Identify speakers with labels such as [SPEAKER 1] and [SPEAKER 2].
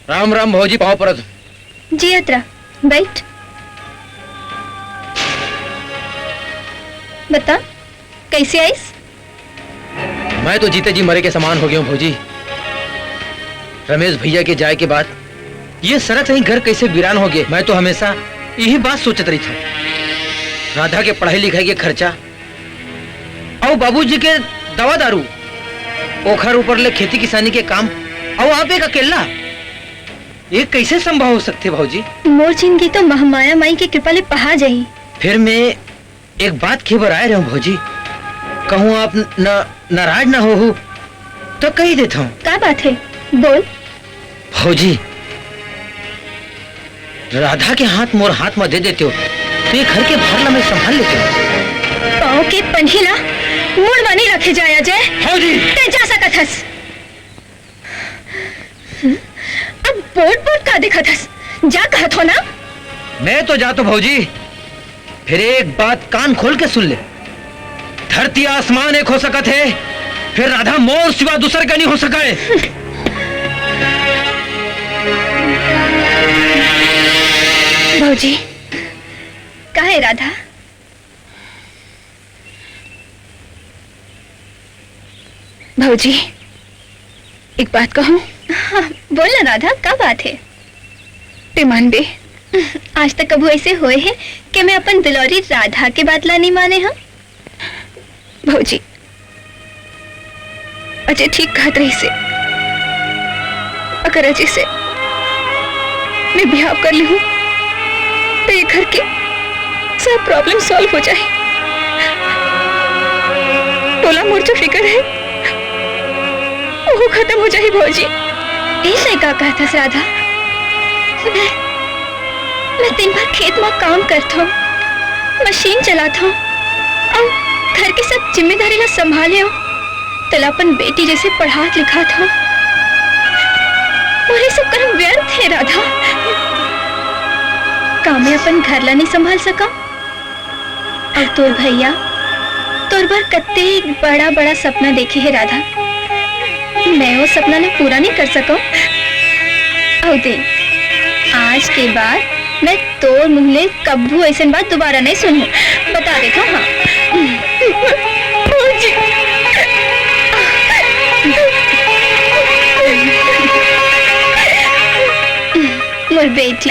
[SPEAKER 1] राम राम भौजी, पाँव परत।
[SPEAKER 2] जी यात्रा, बैठ। बता, कैसे आईस?
[SPEAKER 1] मैं तो जीते जी मरे के समान हो गया हूँ भौजी। रमेश भैया के जाए के बाद ये सड़क नहीं घर कैसे वीरान हो गए। मैं तो हमेशा यही बात सोचत रही था। राधा के पढ़ाई लिखाई के खर्चा और बाबूजी के दवा दारू, ओखर ऊपर ले खेती किसानी के काम, और आप एक अकेला, ये कैसे संभव हो सकते भौजी?
[SPEAKER 2] मोर जिंदगी तो महामाया माई की कृपा ले पहा जाई।
[SPEAKER 1] फिर मैं एक बात खबर आए रहा हूँ भौजी, कहूँ आप नाराज ना हो तो कही देता हूँ।
[SPEAKER 2] क्या बात है, बोल।
[SPEAKER 1] भौजी, राधा के हाथ मोर हाथ में दे देते हो तो ये घर के भार मैं संभाल लेती हूँ।
[SPEAKER 2] पाँव के पंहिला मोड़ मानी रखे जाया जय।
[SPEAKER 1] भौजी
[SPEAKER 2] ते जा सकत हस। अब बोट बोट का देखत हस, जा कहत हो ना।
[SPEAKER 1] मैं तो जाता भौजी, फिर एक बात कान खोल के सुन ले। धरती आसमान एक हो सकत है, फिर राधा मोर सिवा दूसर का नहीं हो सका है।
[SPEAKER 2] भौजी, कहाँ है राधा? भौजी, एक बात कहूँ? हाँ, बोल ना राधा, क्या बात है? ते मान दे, आज तक कभी ऐसे हुए हैं कि मैं अपन दुलौरी राधा के बातला नहीं माने। हाँ भौजी, अजय ठीक कहत रही से, अगर अजय से मैं बिहाव कर ली हूँ तो ये घर के सब प्रॉब्लम सॉल्व हो जाए। टोला मोर जो फिक्र है वो खत्म हो जाए। भौजी, ऐसे का कहता राधा, मैं दिन भर खेत में काम करता हूँ, मशीन चलाता हूँ और घर की सब जिम्मेदारी ला संभाले हो, तलापन बेटी जैसे पढ़ात लिखात हो, और ये सब कर्म व्यर्थ है राधा। काम में अपन घर ला नहीं संभाल सका, और तोर भैया तोर बार कत्ते बड़ा बड़ा सपना देखे है राधा, मैं वो सपना ने पूरा नहीं कर सका। और देख, आज के बाद मैं तोर मुँह ले कब्बू ऐसे बात दोबारा नहीं सुनूं, बता देखो। हाँ मोर बेटी,